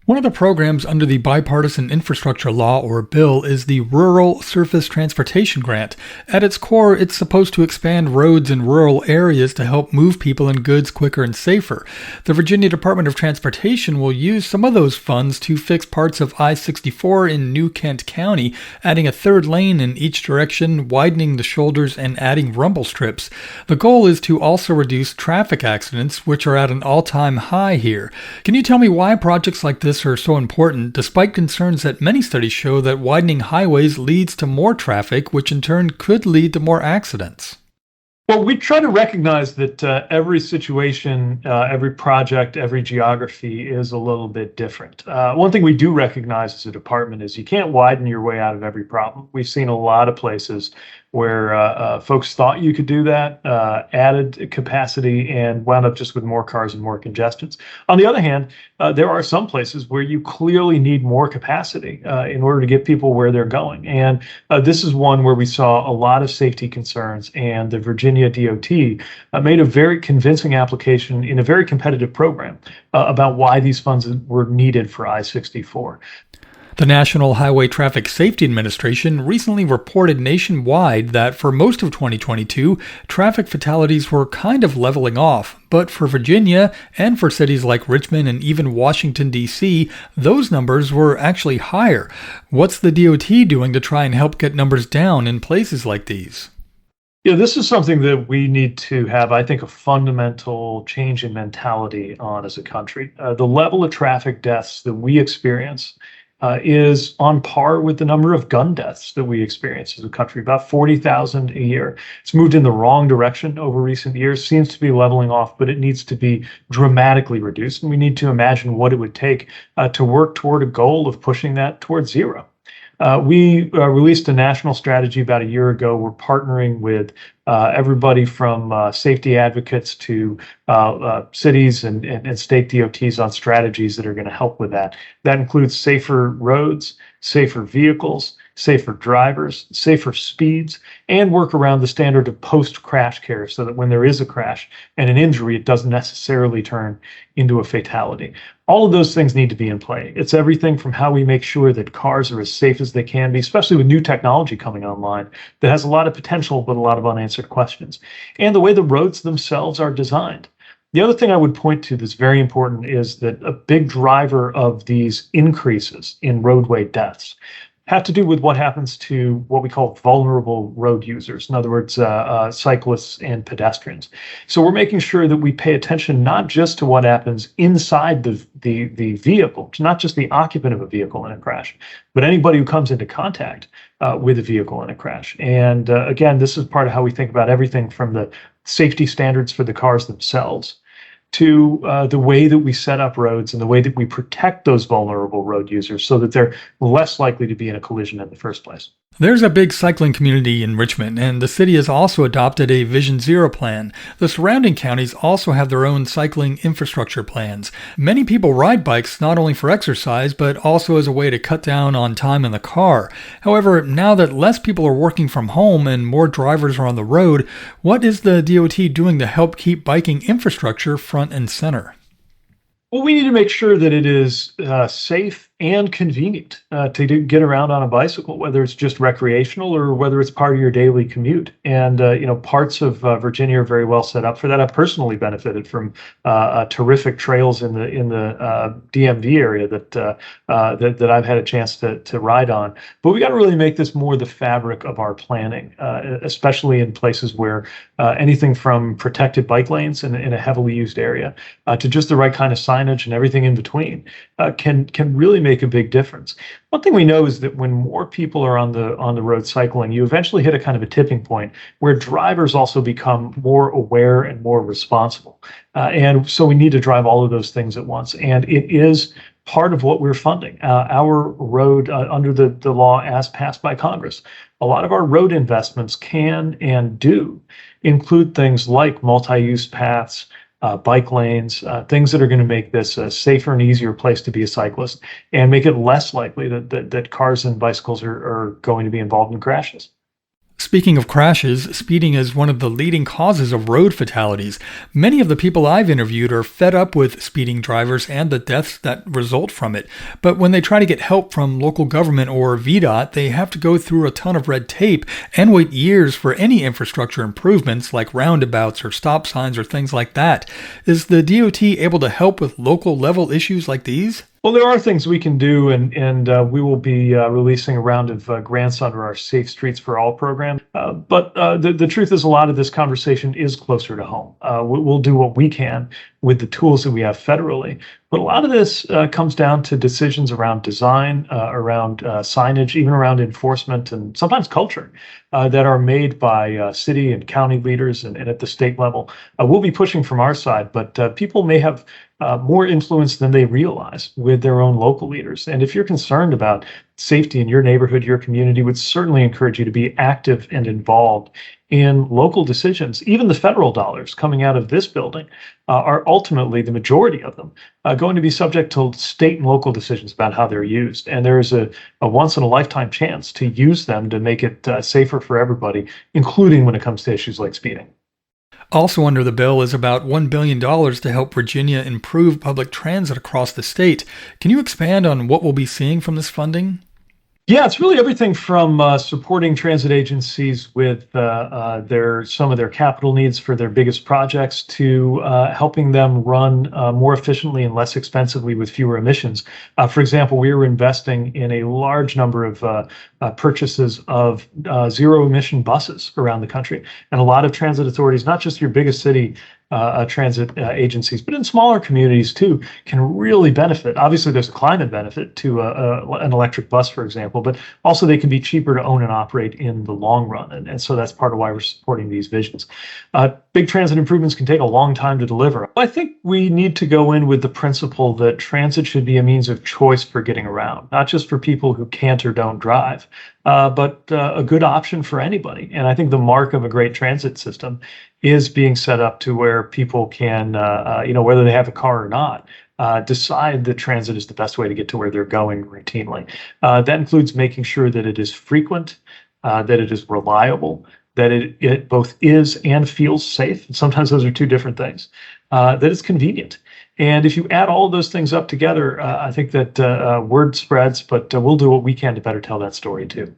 One of the programs under the Bipartisan Infrastructure Law, or bill, is the Rural Surface Transportation Grant. At its core, it's supposed to expand roads in rural areas to help move people and goods quicker and safer. The Virginia Department of Transportation will use some of those funds to fix parts of I-64 in New Kent County, adding a third lane in each direction, widening the shoulders, and adding rumble strips. The goal is to also reduce traffic accidents, which are at an all-time high here. Can you tell me why projects like this are so important, despite concerns that many studies show that widening highways leads to more traffic, which in turn could lead to more accidents? Well, we try to recognize that every situation, every project, every geography is a little bit different. One thing we do recognize as a department is you can't widen your way out of every problem. We've seen a lot of places where folks thought you could do that, added capacity, and wound up just with more cars and more congestions. On the other hand, there are some places where you clearly need more capacity in order to get people where they're going. And this is one where we saw a lot of safety concerns, and the Virginia DOT made a very convincing application in a very competitive program about why these funds were needed for I-64. The National Highway Traffic Safety Administration recently reported nationwide that for most of 2022, traffic fatalities were kind of leveling off. But for Virginia and for cities like Richmond and even Washington, D.C., those numbers were actually higher. What's the DOT doing to try and help get numbers down in places like these? Yeah, this is something that we need to have, I think, a fundamental change in mentality on as a country. The level of traffic deaths that we experience is on par with the number of gun deaths that we experience as a country, about 40,000 a year. It's moved in the wrong direction over recent years, seems to be leveling off, but it needs to be dramatically reduced. And we need to imagine what it would take to work toward a goal of pushing that towards zero. We released a national strategy about a year ago. We're partnering with everybody from safety advocates to cities and state DOTs on strategies that are going to help with that. That includes safer roads, safer vehicles, safer drivers, safer speeds, and work around the standard of post-crash care so that when there is a crash and an injury, it doesn't necessarily turn into a fatality. All of those things need to be in play. It's everything from how we make sure that cars are as safe as they can be, especially with new technology coming online that has a lot of potential but a lot of unanswered questions, and the way the roads themselves are designed. The other thing I would point to that's very important is that a big driver of these increases in roadway deaths have to do with what happens to what we call vulnerable road users. In other words, cyclists and pedestrians. So we're making sure that we pay attention not just to what happens inside the vehicle, not just the occupant of a vehicle in a crash, but anybody who comes into contact with a vehicle in a crash. And again, this is part of how we think about everything from the safety standards for the cars themselves to the way that we set up roads and the way that we protect those vulnerable road users so that they're less likely to be in a collision in the first place. There's a big cycling community in Richmond, and the city has also adopted a Vision Zero plan. The surrounding counties also have their own cycling infrastructure plans. Many people ride bikes not only for exercise, but also as a way to cut down on time in the car. However, now that less people are working from home and more drivers are on the road, what is the DOT doing to help keep biking infrastructure front and center? Well, we need to make sure that it is safe and convenient to get around on a bicycle, whether it's just recreational or whether it's part of your daily commute. And parts of Virginia are very well set up for that. I've personally benefited from terrific trails in the DMV area that I've had a chance to ride on. But we got to really make this more the fabric of our planning, especially in places where anything from protected bike lanes in a heavily used area to just the right kind of signage and everything in between can really make a big difference. One thing we know is that when more people are on the road cycling, you eventually hit a kind of a tipping point where drivers also become more aware and more responsible. And so we need to drive all of those things at once. And it is part of what we're funding. Our road, under the law as passed by Congress, a lot of our road investments can and do include things like multi-use paths, bike lanes, things that are going to make this a safer and easier place to be a cyclist and make it less likely that cars and bicycles are going to be involved in crashes. Speaking of crashes, speeding is one of the leading causes of road fatalities. Many of the people I've interviewed are fed up with speeding drivers and the deaths that result from it. But when they try to get help from local government or VDOT, they have to go through a ton of red tape and wait years for any infrastructure improvements like roundabouts or stop signs or things like that. Is the DOT able to help with local level issues like these? Well, there are things we can do, and we will be releasing a round of grants under our Safe Streets for All program. But the truth is, a lot of this conversation is closer to home. We'll do what we can with the tools that we have federally. But a lot of this comes down to decisions around design, around signage, even around enforcement, and sometimes culture that are made by city and county leaders and at the state level. We'll be pushing from our side, but people may have more influence than they realize with their own local leaders. And if you're concerned about safety in your neighborhood, your community, would certainly encourage you to be active and involved in local decisions. Even the federal dollars coming out of this building are ultimately, the majority of them, going to be subject to state and local decisions about how they're used. And there is a once in a lifetime chance to use them to make it safer for everybody, including when it comes to issues like speeding. Also under the bill is about $1 billion to help Virginia improve public transit across the state. Can you expand on what we'll be seeing from this funding? Yeah, it's really everything from supporting transit agencies with some of their capital needs for their biggest projects to helping them run more efficiently and less expensively with fewer emissions. For example, we were investing in a large number of purchases of zero emission buses around the country, and a lot of transit authorities, not just your biggest city transit agencies, but in smaller communities too, can really benefit. Obviously, there's a climate benefit to an electric bus, for example, but also they can be cheaper to own and operate in the long run. And so that's part of why we're supporting these visions. Big transit improvements can take a long time to deliver. I think we need to go in with the principle that transit should be a means of choice for getting around, not just for people who can't or don't drive, but a good option for anybody. And I think the mark of a great transit system is being set up to where people can, whether they have a car or not, decide that transit is the best way to get to where they're going routinely. That includes making sure that it is frequent, that it is reliable, that it both is and feels safe. And sometimes those are two different things. That it's convenient. And if you add all of those things up together, I think that word spreads, but we'll do what we can to better tell that story too.